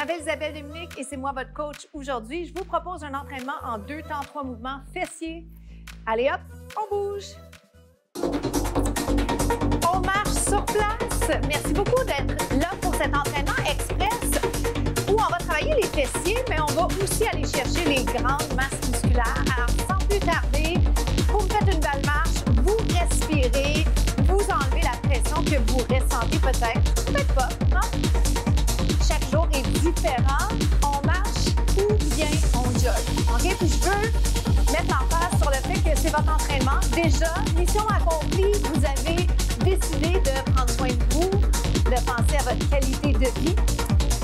m'appelle Isabelle Dominique et c'est moi votre coach aujourd'hui. Je vous propose un entraînement en 2 temps 3 mouvements fessiers. Allez hop, on bouge. On marche sur place. Merci beaucoup d'être là pour cet entraînement express où on va travailler les fessiers, mais on va aussi aller chercher les grandes masses musculaires. Alors, sans plus tarder, vous me faites une belle marche, vous respirez, vous enlevez la pression que vous ressentez peut-être pas, hein? Chaque jour est différent. On marche ou bien on jogue. OK? Puis je veux mettre l'emphase sur le fait que c'est votre entraînement. Déjà, mission accomplie, vous avez décidé de prendre soin de vous, de penser à votre qualité de vie.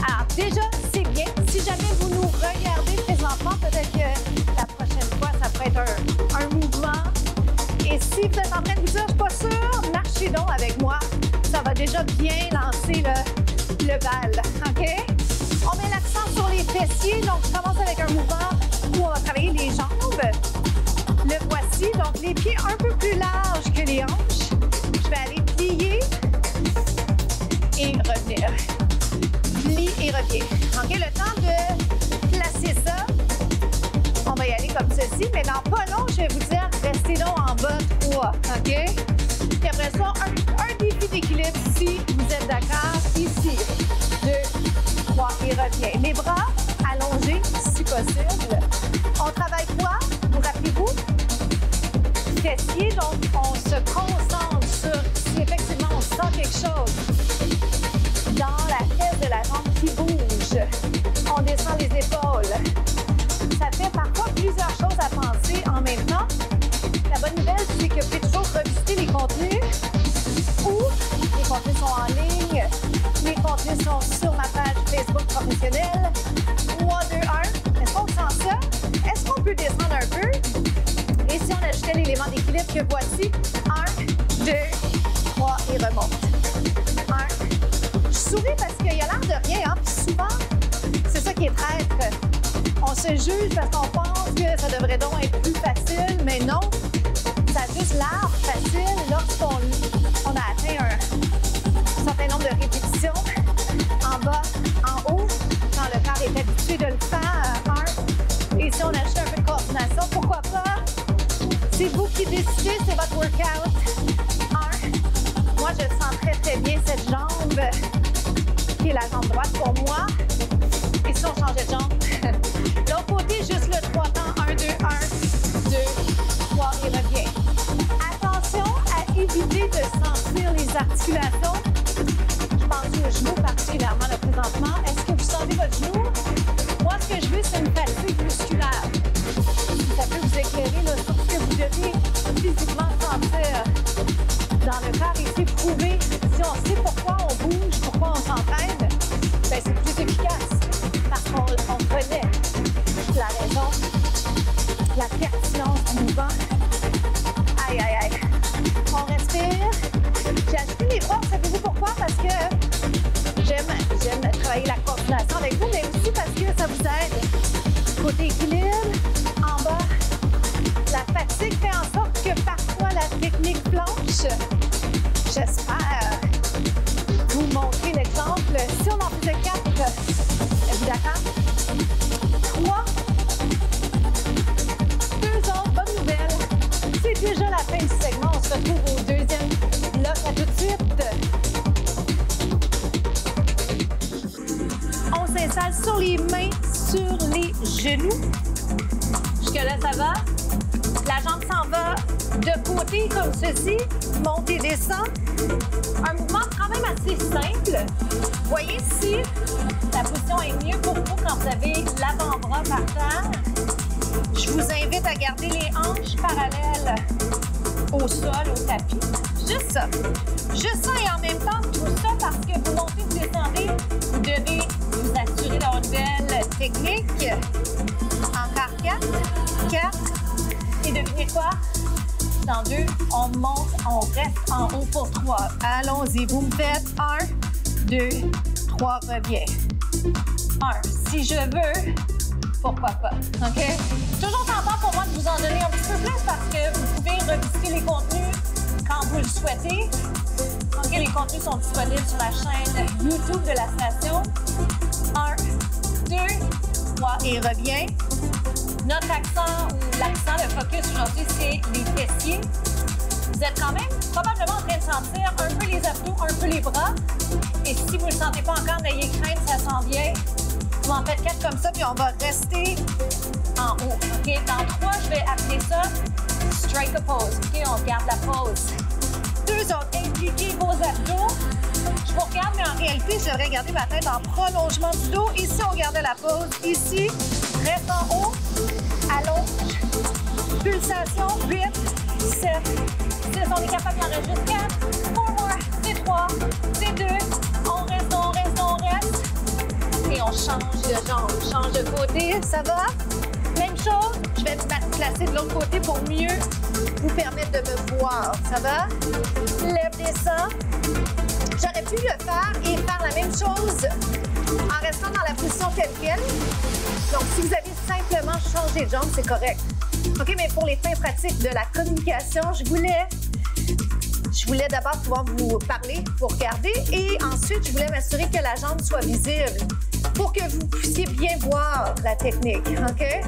Alors déjà, c'est bien. Si jamais vous nous regardez présentement, peut-être que la prochaine fois, ça pourrait être un mouvement. Et si vous êtes en train de vous dire, je suis pas sûre, marchez donc avec moi. Ça va déjà bien lancer le bal, OK? On met l'accent sur les fessiers, donc je commence avec un mouvement où on va travailler les jambes. Le voici, donc les pieds un peu plus larges que les hanches. Je vais aller plier et revenir. Plie et reviens. OK, le temps de placer ça, on va y aller comme ceci, mais dans pas long, je vais vous dire, restez donc en bas 3, OK? Puis après ça, un défi d'équilibre si vous êtes d'accord. Ici, 2, 3 et reviens. Les bras allongés si possible. On travaille quoi? Vous rappelez-vous? Fessiers, donc on se concentre sur si effectivement on sent quelque chose dans la fesse de la jambe qui bouge. On descend les épaules. Ça fait parfois plusieurs choses à penser en même temps. La bonne nouvelle, c'est que vous pouvez toujours revisiter les contenus ou les contenus sont en ligne, les contenus sont sur ma page Facebook professionnelle. 3, 2, 1. Est-ce qu'on sent ça? Est-ce qu'on peut descendre un peu? Et si on ajoutait l'élément d'équilibre que voici, 1, 2, 3 et remonte. 1. Je souris parce qu'il y a l'air de rien, hein? Puis souvent, c'est ça qui est traître. On se juge parce qu'on pense que ça devrait donc être plus facile, mais non. Ça a juste l'air facile lorsqu'on a atteint un certain nombre de répétitions en bas, en haut, quand le corps est habitué de le faire. 1. Et si on ajoute un peu de coordination, pourquoi pas? C'est vous qui décidez, c'est votre workout. 1. Moi, je sens très, très bien cette jambe qui est la jambe droite pour moi. Et si on changeait de jambe? L'autre côté, juste le 3 temps. 1, 2, 1, 2, 3 et reviens. Attention à éviter de sentir les articulations. Je pense au genou particulièrement là présentement. Est-ce que vous sentez votre genou? Moi, ce que je veux, c'est une fatigue musculaire. Ça peut vous éclairer là, sur ce que vous devez physiquement sentir dans le corps et c'est prouvé. Si on sait pourquoi on bouge, pourquoi on s'entraîne, ben c'est plus efficace parce qu'on connaît la raison, la pertinence du mouvement. Aïe, aïe, aïe. On respire. J'ai ajouté les bras, savez-vous pourquoi? Parce que j'aime travailler la coordination avec vous, mais aussi parce que ça vous aide. Côté équilibre, en bas, la fatigue fait en sorte que parfois la technique planche. J'espère vous montrer l'exemple. Si on en faisait 4, êtes-vous d'accord? 3, 2 autres, bonne nouvelle. C'est déjà la fin du segment. On se retrouve au deuxième bloc. À tout de suite. On s'installe sur les mains, sur les genoux. Jusque-là, ça va. La jambe s'en va de côté comme ceci. Monte et descend. Un mouvement quand même assez simple. Voyez si la position est mieux pour vous quand vous avez l'avant-bras par terre. Je vous invite à garder les hanches parallèles au sol, au tapis. Juste ça. Juste ça et en même temps, tout ça parce que vous montez, vous descendez, vous devez vous assurer d'avoir une belle technique. Encore 4, 4. Et devinez quoi? Dans 2, on monte, on reste en haut pour 3. Allons-y, vous me faites 1, 2, 3, reviens. 1, si je veux, pourquoi pas, OK? Toujours tentant pour moi de vous en donner un petit peu plus parce que vous pouvez revisiter les contenus quand vous le souhaitez. OK, les contenus sont disponibles sur la chaîne YouTube de la station. 1, 2, 3 et reviens. Notre accent ou l'accent, le focus aujourd'hui, c'est les fessiers. Vous êtes quand même probablement en train de sentir un peu les abdos, un peu les bras. Et si vous ne le sentez pas encore, n'ayez crainte, ça s'en vient. Vous en faites 4 comme ça, puis on va rester en haut. OK? Dans 3, je vais appeler ça strike a pose. OK? On garde la pose. 2 autres, impliquez vos abdos. Je vous regarde, mais en réalité, je devrais garder ma tête en prolongement du dos. Ici, on gardait la pose. Ici, reste en haut, allonge. Pulsation, 8, 7, 6. On est capable d'en rester jusqu'à 4 more. C'est 3, c'est 2. On reste, on reste, on reste. Et on change de jambe, change de côté. Ça va? Même chose, je vais me placer de l'autre côté pour mieux vous permettre de me voir. Ça va? Lève, descend. J'aurais pu le faire et faire la même chose en restant dans la position telle quelle. Donc, si vous avez simplement changé de jambe, c'est correct. OK, mais pour les fins pratiques de la communication, je voulais d'abord pouvoir vous parler, vous regarder, et ensuite, je voulais m'assurer que la jambe soit visible pour que vous puissiez bien voir la technique, OK?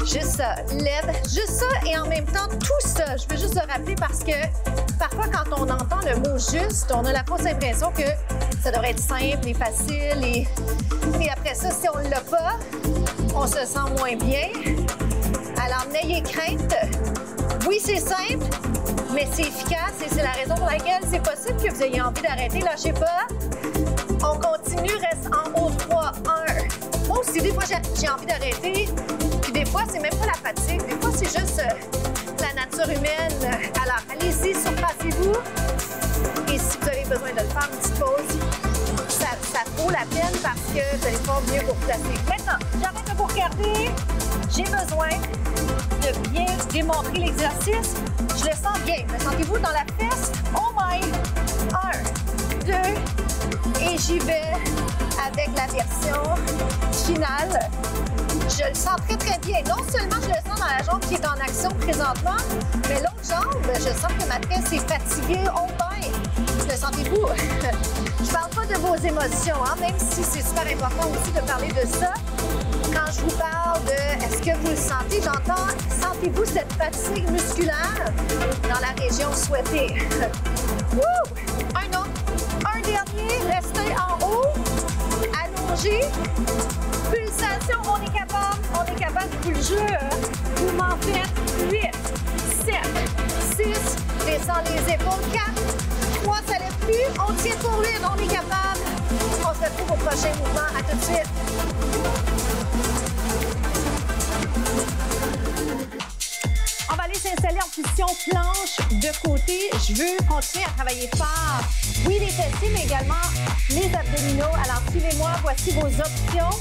Juste ça, lève, juste ça, et en même temps, tout ça, je veux juste le rappeler parce que parfois, quand on entend le mot « juste », on a la fausse impression que ça devrait être simple et facile, et après ça, si on ne l'a pas, on se sent moins bien. Alors, n'ayez crainte. Oui, c'est simple, mais c'est efficace et c'est la raison pour laquelle c'est possible que vous ayez envie d'arrêter. Lâchez pas. On continue, reste en haut 3, 1. Moi aussi, des fois, j'ai envie d'arrêter. Puis des fois, c'est même pas la fatigue. Des fois, c'est juste la nature humaine. Alors, allez-y, surpassez-vous. Et si vous avez besoin de le faire, une petite pause, ça vaut la peine parce que vous allez pouvoir mieux vous placer. Maintenant, j'arrête de vous regarder. J'ai besoin de bien démontrer l'exercice. Je le sens bien. Me sentez-vous dans la fesse? Oh my! 1, 2, et j'y vais avec la version finale. Je le sens très, très bien. Non seulement je le sens dans la jambe qui est en action présentement, mais l'autre jambe, je sens que ma tresse est fatiguée. Oh ben! Le sentez-vous? Je parle pas de vos émotions, hein, même si c'est super important aussi de parler de ça. Quand je vous parle de est-ce que vous le sentez, j'entends sentez-vous cette fatigue musculaire dans la région souhaitée. Wouh! Un autre, un dernier, restez en haut, allongez, pulsation, on est capable, vous le jure. Vous m'en faites 8, 7, 6, descend les épaules, 4, 3, ça lève plus, on tient pour 8, on est capable. On se retrouve au prochain mouvement, à tout de suite. On va aller s'installer en position planche de côté. Je veux continuer à travailler fort. Oui, les fessiers, mais également les abdominaux. Alors, suivez-moi. Voici vos options.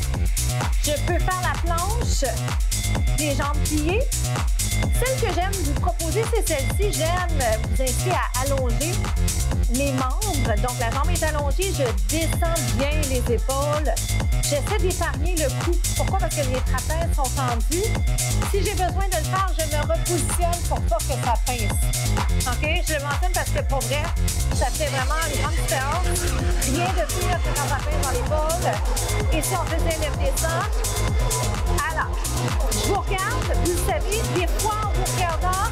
Je peux faire la planche, les jambes pliées. Celle que j'aime vous proposer, c'est celle-ci. J'aime vous inciter à allonger les membres. Donc, la jambe est allongée. Je descends bien les épaules. J'essaie d'épargner le cou. Pourquoi? Parce que les trapèzes sont tendus. Si j'ai besoin de le faire, je me repositionne pour pas que ça pince. OK? Je le mentionne parce que pour vrai, ça fait vraiment une grande différence. Rien de pire que quand ça pince dans l'épaule. Et si on faisait le descend. Alors, je vous regarde. Vous savez, des fois, en vous regardant,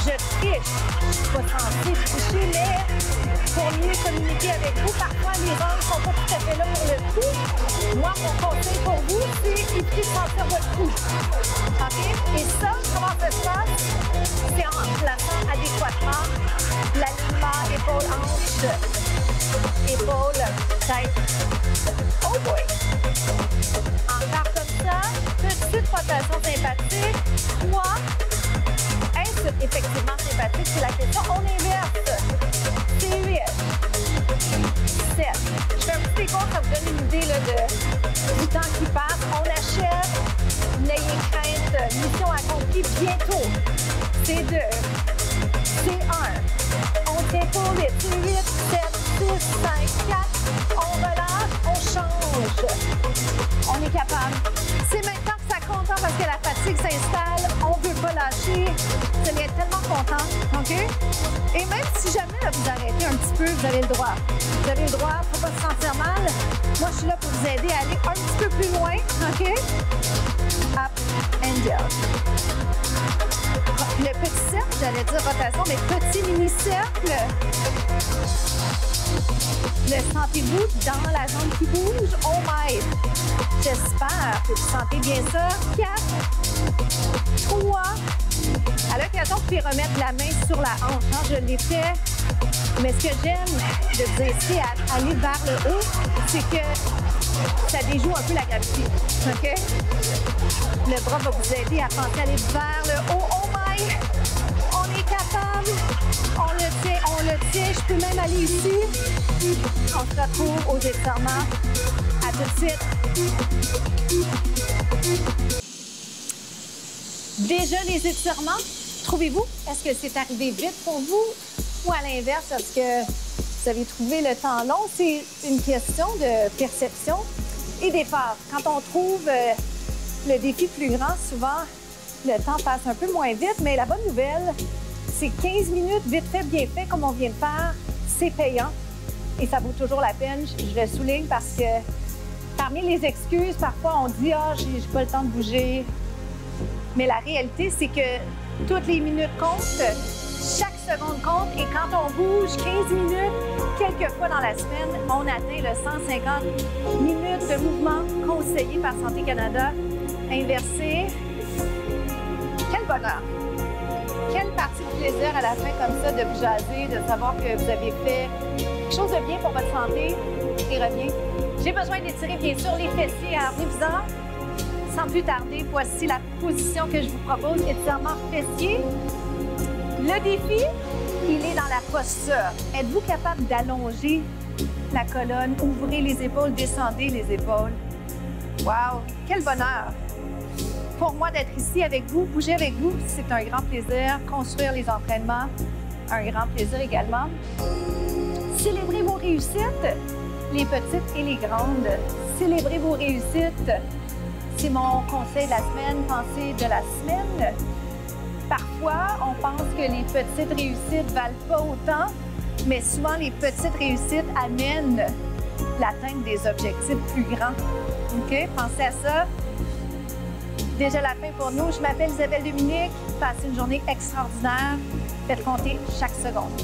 je triche. Je suis pas censée tricher, mais pour mieux communiquer avec vous, parfois, les angles sont pas tout à fait là pour le coup. Moi, mon conseil pour vous, c'est d'éviter de sentir votre cou. OK? Et ça, comment ça se passe? C'est en plaçant adéquatement l'alignement épaule-hanche, épaule-tête. Oh boy! Encore comme ça. Petite rotation sympathique. 3. Est-ce effectivement sympathique? C'est la question. On inverse. C'est 8. 7. Je fais un petit décompte, ça vous donne une idée là, du temps qui passe. On achève. N'ayez crainte. Mission accomplie bientôt. C'est 2. C'est 1. On tient pour 8. C'est 8, 7, 6, 5, 4. On relâche, on change. On est capable. C'est maintenant que ça content parce que la fatigue s'installe. On ne veut pas lâcher. Vous allez être tellement content, OK? Et même si jamais là, vous arrêtez un petit peu, vous avez le droit. Vous avez le droit, il ne faut pas se sentir mal. Moi, je suis là pour vous aider à aller un petit peu plus loin, OK? Up and down. Le petit cercle, j'allais dire rotation, mais petit mini-cercle. Le sentez-vous dans la jambe qui bouge? Oh my! J'espère que vous sentez bien ça. 4, 3. À l'occasion, vous pouvez remettre la main sur la hanche. Hein, je l'ai fait. Mais ce que j'aime de vous inciter à aller vers le haut, c'est que ça déjoue un peu la gravité. OK? Le bras va vous aider à penser à aller vers le haut. Oh my! On est capable. On le tient. Je peux même aller ici. On se retrouve aux étirements. À tout de suite. Déjà les étirements, trouvez-vous? Est-ce que c'est arrivé vite pour vous? Ou à l'inverse, est-ce que vous avez trouvé le temps long? C'est une question de perception et d'effort. Quand on trouve le défi plus grand, souvent, le temps passe un peu moins vite. Mais la bonne nouvelle, c'est 15 minutes vite fait, bien fait, comme on vient de faire, c'est payant. Et ça vaut toujours la peine, je le souligne, parce que parmi les excuses, parfois on dit « Ah, j'ai pas le temps de bouger ». Mais la réalité, c'est que toutes les minutes comptent, chaque seconde compte. Et quand on bouge 15 minutes, quelques fois dans la semaine, on atteint le 150 minutes de mouvement conseillé par Santé Canada. Inversé. Quel bonheur! Quelle partie de plaisir à la fin comme ça de vous jaser, de savoir que vous avez fait quelque chose de bien pour votre santé et revient. J'ai besoin d'étirer bien sûr les fessiers. Alors, venez-vous-en. Sans plus tarder, voici la position que je vous propose, étirement fessier. Le défi, il est dans la posture. Êtes-vous capable d'allonger la colonne, ouvrez les épaules, descendez les épaules? Wow! Quel bonheur! Pour moi, d'être ici avec vous, bouger avec vous, c'est un grand plaisir. Construire les entraînements, un grand plaisir également. Célébrez vos réussites, les petites et les grandes. Célébrez vos réussites. C'est mon conseil de la semaine, pensée de la semaine. Parfois, on pense que les petites réussites ne valent pas autant, mais souvent, les petites réussites amènent l'atteinte des objectifs plus grands. OK? Pensez à ça. Déjà la fin pour nous. Je m'appelle Isabelle Dominique. Passez une journée extraordinaire. Faites compter chaque seconde.